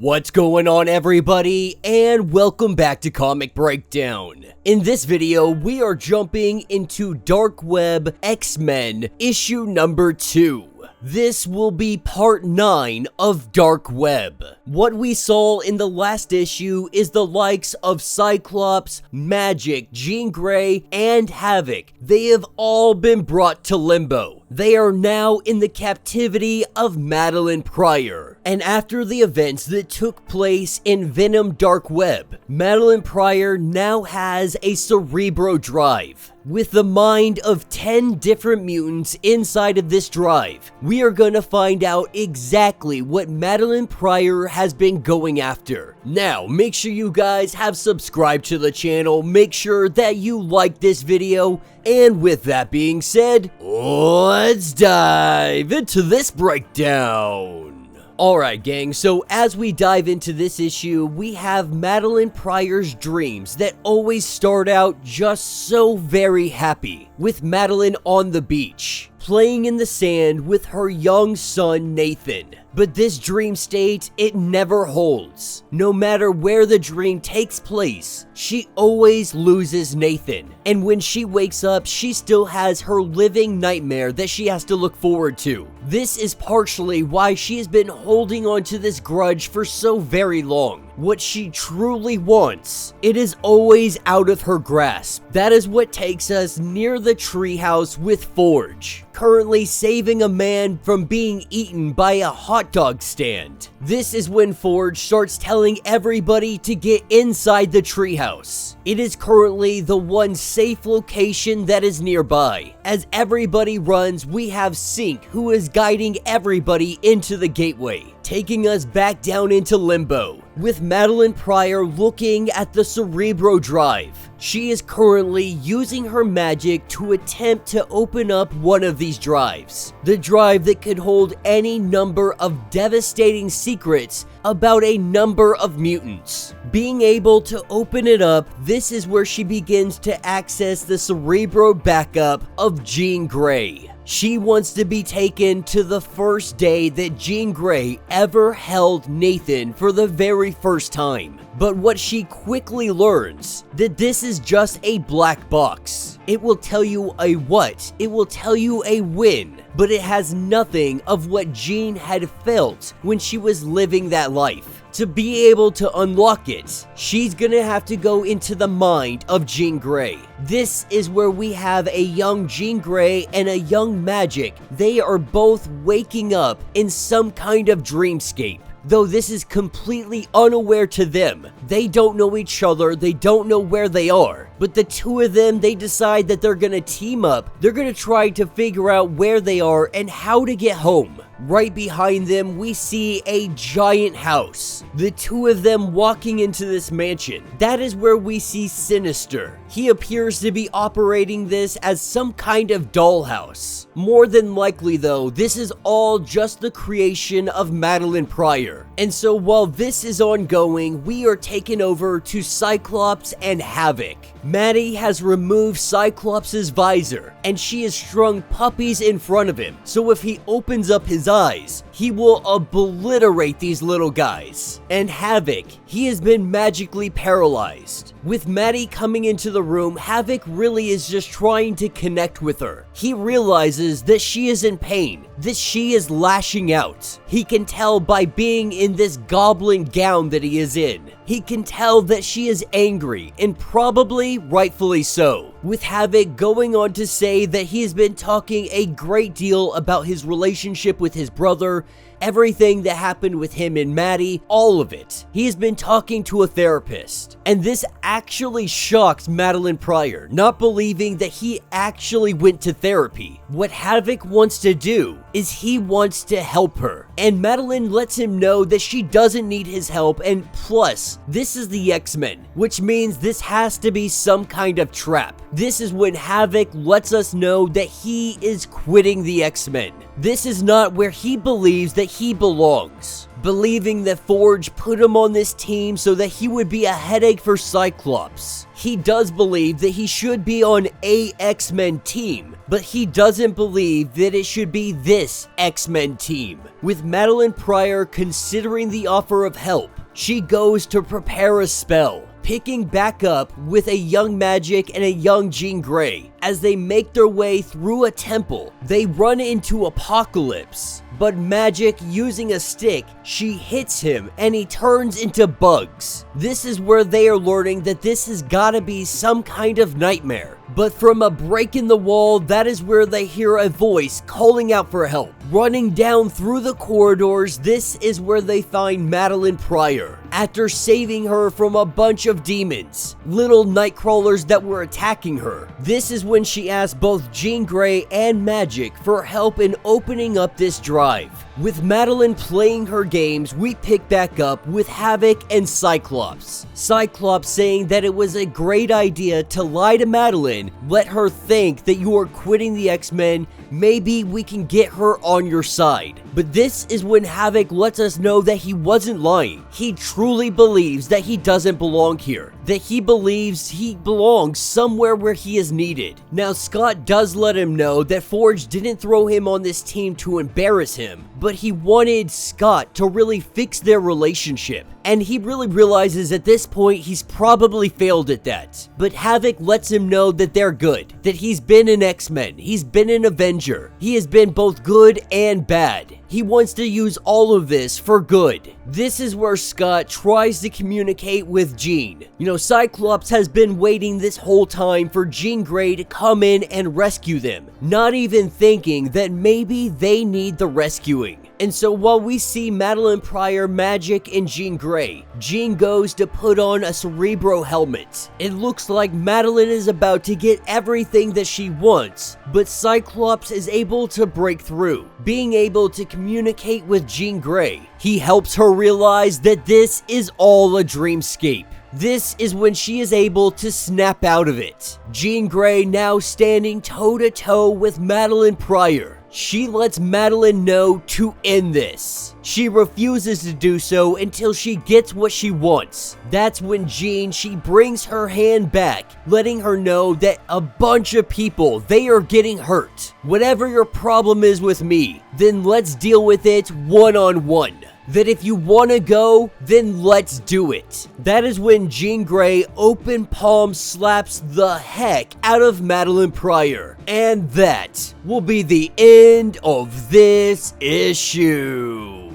What's going on, everybody, and welcome back to Comic Breakdown. In this video, we are jumping into Dark Web X-Men issue number 2. This will be part 9 of Dark Web. What we saw in the last issue is the likes of Cyclops, Magic, Jean Grey, and Havoc. They have all been brought to Limbo. They are now in the captivity of Madeline Pryor. And after the events that took place in Venom Dark Web, Madeline Pryor now has a Cerebro drive. With the mind of 10 different mutants inside of this drive, we are gonna find out exactly what Madeline Pryor has been going after. Now, make sure you guys have subscribed to the channel, make sure that you like this video, and with that being said, let's dive into this breakdown. Alright gang, so as we dive into this issue, we have Madeline Pryor's dreams that always start out just so very happy, with Madeline on the beach, playing in the sand with her young son Nathan. But this dream state, it never holds. No matter where the dream takes place, she always loses Nathan. And when she wakes up, she still has her living nightmare that she has to look forward to. This is partially why she has been holding on to this grudge for so very long. What she truly wants, it is always out of her grasp. That is what takes us near the treehouse with Forge, currently saving a man from being eaten by a hot dog stand. This is when Forge starts telling everybody to get inside the treehouse. It is currently the one safe location that is nearby. As everybody runs, we have Sync, who is guiding everybody into the gateway, taking us back down into Limbo, with Madeline Pryor looking at the Cerebro drive. She is currently using her magic to attempt to open up one of these drives. The drive that could hold any number of devastating secrets about a number of mutants. Being able to open it up, this is where she begins to access the Cerebro backup of Jean Grey. She wants to be taken to the first day that Jean Grey ever held Nathan for the very first time. But what she quickly learns, that this is just a black box. It will tell you a what, it will tell you a when, but it has nothing of what Jean had felt when she was living that life. To be able to unlock it, she's gonna have to go into the mind of Jean Grey. This is where we have a young Jean Grey and a young Magic. They are both waking up in some kind of dreamscape. Though this is completely unaware to them. They don't know each other, they don't know where they are. But the two of them, they decide that they're gonna team up. They're gonna try to figure out where they are and how to get home. Right behind them, we see a giant house. The two of them walking into this mansion. That is where we see Sinister. He appears to be operating this as some kind of dollhouse. More than likely though, this is all just the creation of Madeline Pryor. And so while this is ongoing, we are taken over to Cyclops and Havoc. Maddie has removed Cyclops' visor, and she has strung puppies in front of him, so if he opens up his eyes, he will obliterate these little guys. And Havoc, he has been magically paralyzed. With Maddie coming into the room, Havoc really is just trying to connect with her. He realizes that she is in pain, that she is lashing out. He can tell by being in this goblin gown that he is in. He can tell that she is angry, and probably rightfully so. With Havoc going on to say that he has been talking a great deal about his relationship with his brother, everything that happened with him and Maddie, all of it. He has been talking to a therapist. And this actually shocks Madeline Pryor, not believing that he actually went to therapy. What Havoc wants to do is he wants to help her. And Madeline lets him know that she doesn't need his help, and plus, this is the X-Men, which means this has to be some kind of trap. This is when Havoc lets us know that he is quitting the X-Men. This is not where he believes that he belongs. Believing that Forge put him on this team so that he would be a headache for Cyclops. He does believe that he should be on a X-Men team, but he doesn't believe that it should be this X-Men team. With Madeline Pryor considering the offer of help, she goes to prepare a spell, picking back up with a young Magic and a young Jean Grey. As they make their way through a temple, they run into Apocalypse, but Magic, using a stick, she hits him and he turns into bugs. This is where they are learning that this has gotta be some kind of nightmare. But from a break in the wall, that is where they hear a voice calling out for help. Running down through the corridors, this is where they find Madeline Pryor. After saving her from a bunch of demons, little nightcrawlers that were attacking her, this is when she asks both Jean Grey and Magic for help in opening up this drive. With Madeline playing her games, we pick back up with Havoc and Cyclops. Cyclops saying that it was a great idea to lie to Madeline, let her think that you are quitting the X-Men, maybe we can get her on your side. But this is when Havoc lets us know that he wasn't lying. He truly believes that he doesn't belong here, that he believes he belongs somewhere where he is needed. Now, Scott does let him know that Forge didn't throw him on this team to embarrass him, but he wanted Scott to really fix their relationship. And he really realizes at this point he's probably failed at that. But Havoc lets him know that they're good, that he's been an X-Men, he's been an Avenger, he has been both good and bad. He wants to use all of this for good. This is where Scott tries to communicate with Jean. You know, Cyclops has been waiting this whole time for Jean Grey to come in and rescue them, not even thinking that maybe they need the rescuing. And so while we see Madeline Pryor, Magic, and Jean Grey, Jean goes to put on a Cerebro helmet. It looks like Madeline is about to get everything that she wants, but Cyclops is able to break through, being able to communicate with Jean Grey. He helps her realize that this is all a dreamscape. This is when she is able to snap out of it. Jean Grey now standing toe-to-toe with Madeline Pryor. She lets Madeline know to end this. She refuses to do so until she gets what she wants. That's when Jean, she brings her hand back, letting her know that a bunch of people, they are getting hurt. Whatever your problem is with me, then let's deal with it one-on-one. That if you want to go, then let's do it. That is when Jean Grey open palm slaps the heck out of Madeline Pryor. And that will be the end of this issue.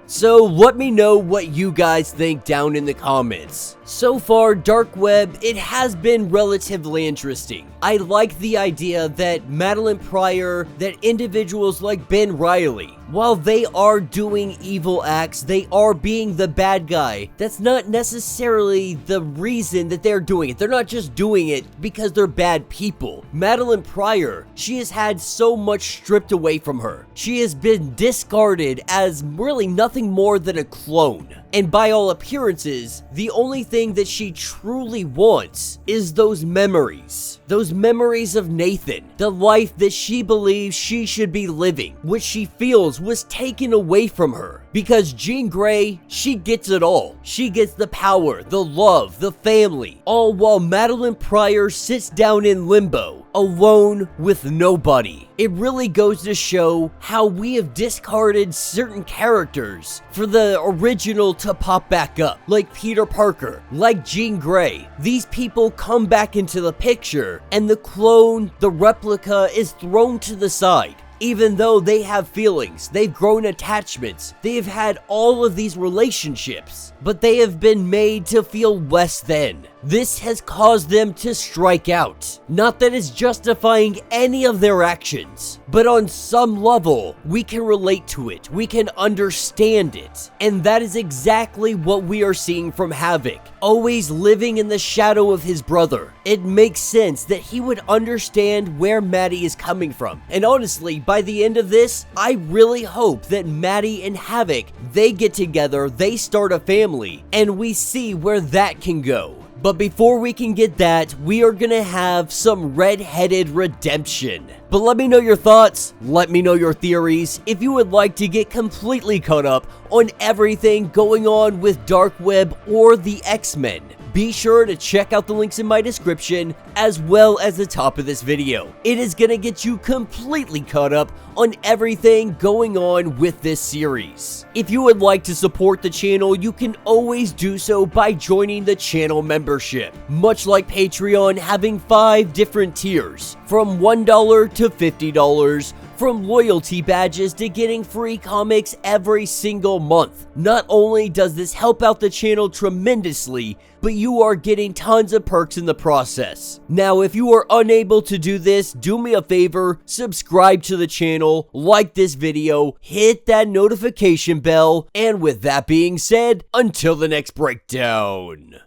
So let me know what you guys think down in the comments. So far, Dark Web, it has been relatively interesting. I like the idea that Madeline Pryor, that individuals like Ben Reilly, while they are doing evil acts, they are being the bad guy. That's not necessarily the reason that they're doing it. They're not just doing it because they're bad people. Madeline Pryor, she has had so much stripped away from her. She has been discarded as really nothing more than a clone. And by all appearances, the only thing that she truly wants is those memories. Those memories of Nathan, the life that she believes she should be living, which she feels was taken away from her. Because Jean Grey, she gets it all. She gets the power, the love, the family, all while Madeline Pryor sits down in limbo, alone with nobody. It really goes to show how we have discarded certain characters for the original to pop back up, like Peter Parker, like Jean Grey. These people come back into the picture, and the clone, the replica, is thrown to the side. Even though they have feelings, they've grown attachments, they've had all of these relationships, but they have been made to feel less than. This has caused them to strike out. Not that it's justifying any of their actions, but on some level, we can relate to it, we can understand it. And that is exactly what we are seeing from Havoc, always living in the shadow of his brother. It makes sense that he would understand where Maddie is coming from. And honestly, by the end of this, I really hope that Maddie and Havoc, they get together, they start a family, and we see where that can go. But before we can get that, we are gonna have some red-headed redemption. But let me know your thoughts, let me know your theories. If you would like to get completely caught up on everything going on with Dark Web or the X-Men, be sure to check out the links in my description as well as the top of this video. It is gonna get you completely caught up on everything going on with this series. If you would like to support the channel, you can always do so by joining the channel membership. Much like Patreon having 5 different tiers, from $1 to $50, from loyalty badges to getting free comics every single month. Not only does this help out the channel tremendously, but you are getting tons of perks in the process. Now, if you are unable to do this, do me a favor, subscribe to the channel, like this video, hit that notification bell, and with that being said, until the next breakdown.